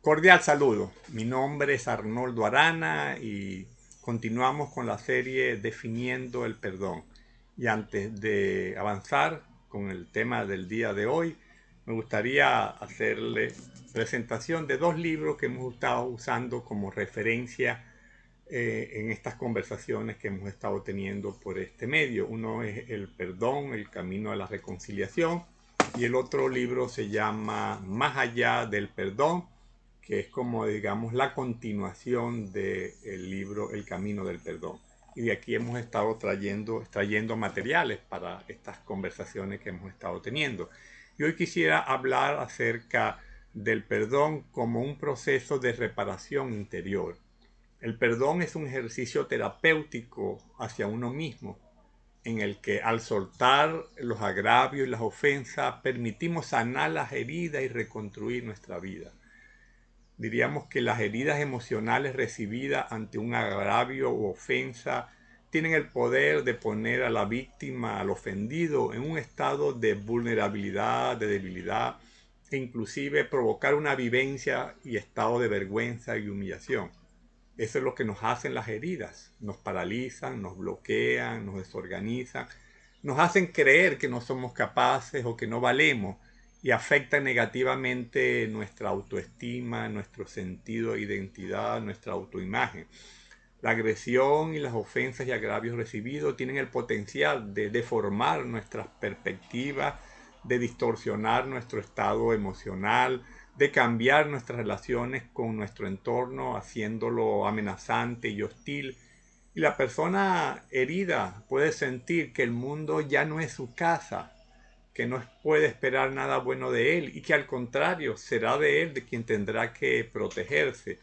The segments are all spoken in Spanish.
Cordial saludo. Mi nombre es Arnoldo Arana y continuamos con la serie Definiendo el Perdón. Y antes de avanzar con el tema del día de hoy, me gustaría hacerle presentación de dos libros que hemos estado usando como referencia en estas conversaciones que hemos estado teniendo por este medio. Uno es El Perdón, el camino a la reconciliación, y el otro libro se llama Más allá del perdón, que es como, digamos, la continuación del libro El Camino del Perdón. Y de aquí hemos estado trayendo materiales para estas conversaciones que hemos estado teniendo. Y hoy quisiera hablar acerca del perdón como un proceso de reparación interior. El perdón es un ejercicio terapéutico hacia uno mismo, en el que al soltar los agravios y las ofensas permitimos sanar las heridas y reconstruir nuestra vida. Diríamos que las heridas emocionales recibidas ante un agravio u ofensa tienen el poder de poner a la víctima, al ofendido, en un estado de vulnerabilidad, de debilidad, e inclusive provocar una vivencia y estado de vergüenza y humillación. Eso es lo que nos hacen las heridas. Nos paralizan, nos bloquean, nos desorganizan, nos hacen creer que no somos capaces o que no valemos y afectan negativamente nuestra autoestima, nuestro sentido de identidad, nuestra autoimagen. La agresión y las ofensas y agravios recibidos tienen el potencial de deformar nuestras perspectivas, de distorsionar nuestro estado emocional, de cambiar nuestras relaciones con nuestro entorno, haciéndolo amenazante y hostil. Y la persona herida puede sentir que el mundo ya no es su casa, que no puede esperar nada bueno de él y que al contrario será de él de quien tendrá que protegerse.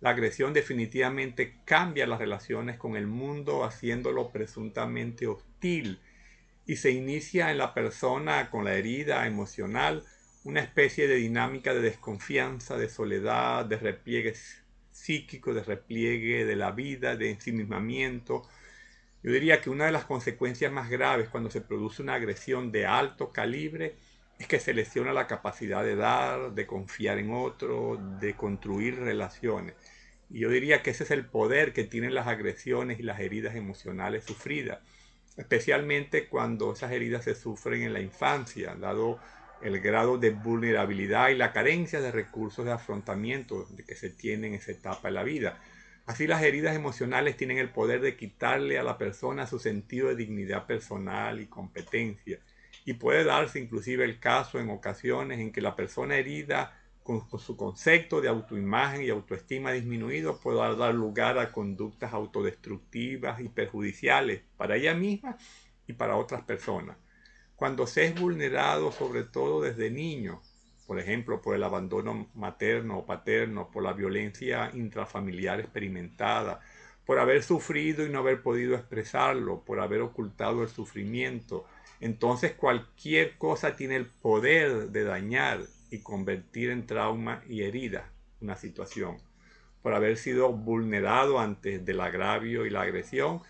La agresión definitivamente cambia las relaciones con el mundo, haciéndolo presuntamente hostil, y se inicia en la persona con la herida emocional una especie de dinámica de desconfianza, de soledad, de repliegue psíquico, de repliegue de la vida, de ensimismamiento. Yo diría que una de las consecuencias más graves cuando se produce una agresión de alto calibre es que se lesiona la capacidad de dar, de confiar en otro, de construir relaciones. Y yo diría que ese es el poder que tienen las agresiones y las heridas emocionales sufridas, especialmente cuando esas heridas se sufren en la infancia, dado el grado de vulnerabilidad y la carencia de recursos de afrontamiento que se tiene en esa etapa de la vida. Así las heridas emocionales tienen el poder de quitarle a la persona su sentido de dignidad personal y competencia. Y puede darse inclusive el caso en ocasiones en que la persona herida con su concepto de autoimagen y autoestima disminuido puede dar lugar a conductas autodestructivas y perjudiciales para ella misma y para otras personas. Cuando se es vulnerado, sobre todo desde niño, por ejemplo, por el abandono materno o paterno, por la violencia intrafamiliar experimentada, por haber sufrido y no haber podido expresarlo, por haber ocultado el sufrimiento, entonces cualquier cosa tiene el poder de dañar y convertir en trauma y herida una situación. Por haber sido vulnerado antes del agravio y la agresión,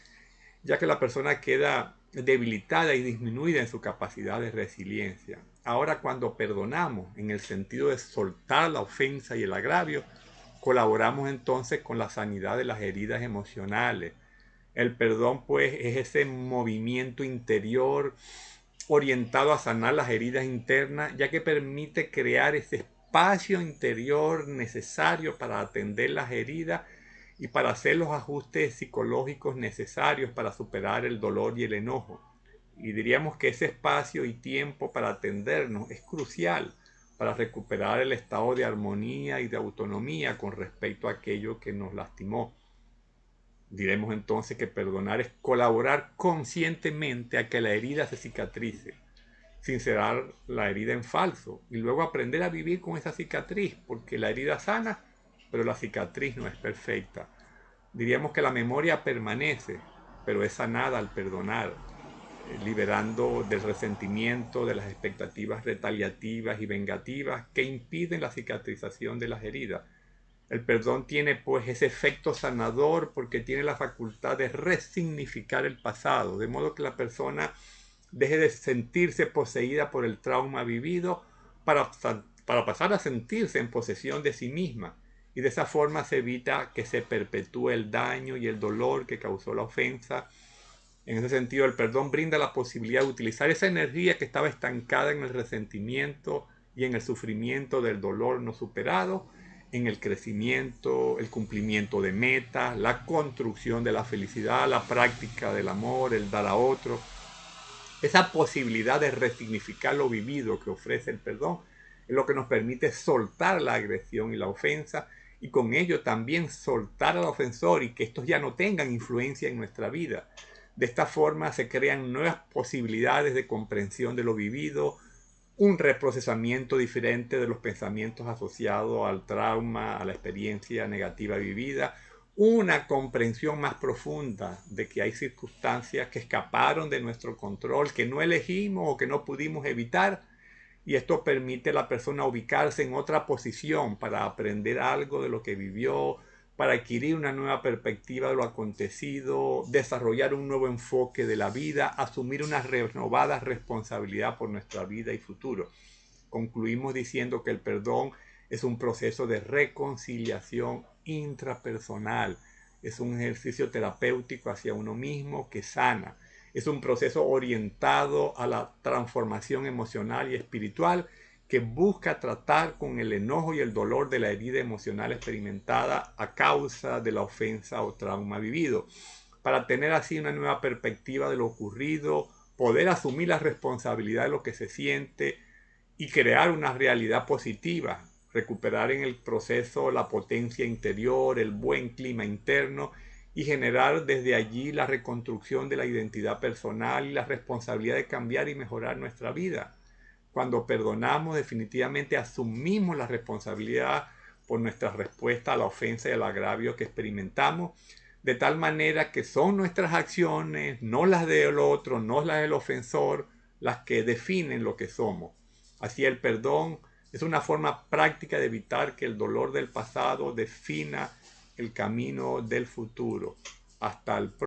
ya que la persona queda debilitada y disminuida en su capacidad de resiliencia. Ahora, cuando perdonamos en el sentido de soltar la ofensa y el agravio, colaboramos entonces con la sanidad de las heridas emocionales. El perdón, pues, es ese movimiento interior orientado a sanar las heridas internas, ya que permite crear ese espacio interior necesario para atender las heridas y para hacer los ajustes psicológicos necesarios para superar el dolor y el enojo. Y diríamos que ese espacio y tiempo para atendernos es crucial para recuperar el estado de armonía y de autonomía con respecto a aquello que nos lastimó. Diremos entonces que perdonar es colaborar conscientemente a que la herida se cicatrice, sincerar la herida en falso y luego aprender a vivir con esa cicatriz, porque la herida sana, pero la cicatriz no es perfecta. Diríamos que la memoria permanece, pero es sanada al perdonar, liberando del resentimiento, de las expectativas retaliativas y vengativas que impiden la cicatrización de las heridas. El perdón tiene pues ese efecto sanador porque tiene la facultad de resignificar el pasado, de modo que la persona deje de sentirse poseída por el trauma vivido para para pasar a sentirse en posesión de sí misma. Y de esa forma se evita que se perpetúe el daño y el dolor que causó la ofensa. En ese sentido, el perdón brinda la posibilidad de utilizar esa energía que estaba estancada en el resentimiento y en el sufrimiento del dolor no superado, en el crecimiento, el cumplimiento de metas, la construcción de la felicidad, la práctica del amor, el dar a otro. Esa posibilidad de resignificar lo vivido que ofrece el perdón es lo que nos permite soltar la agresión y la ofensa, y con ello también soltar al ofensor y que estos ya no tengan influencia en nuestra vida. De esta forma se crean nuevas posibilidades de comprensión de lo vivido, un reprocesamiento diferente de los pensamientos asociados al trauma, a la experiencia negativa vivida, una comprensión más profunda de que hay circunstancias que escaparon de nuestro control, que no elegimos o que no pudimos evitar, y esto permite a la persona ubicarse en otra posición para aprender algo de lo que vivió, para adquirir una nueva perspectiva de lo acontecido, desarrollar un nuevo enfoque de la vida, asumir una renovada responsabilidad por nuestra vida y futuro. Concluimos diciendo que el perdón es un proceso de reconciliación intrapersonal, es un ejercicio terapéutico hacia uno mismo que sana, es un proceso orientado a la transformación emocional y espiritual que busca tratar con el enojo y el dolor de la herida emocional experimentada a causa de la ofensa o trauma vivido, para tener así una nueva perspectiva de lo ocurrido, poder asumir la responsabilidad de lo que se siente y crear una realidad positiva, recuperar en el proceso la potencia interior, el buen clima interno y generar desde allí la reconstrucción de la identidad personal y la responsabilidad de cambiar y mejorar nuestra vida. Cuando perdonamos, definitivamente asumimos la responsabilidad por nuestra respuesta a la ofensa y al agravio que experimentamos, de tal manera que son nuestras acciones, no las del otro, no las del ofensor, las que definen lo que somos. Así el perdón es una forma práctica de evitar que el dolor del pasado defina el camino del futuro. Hasta el próximo.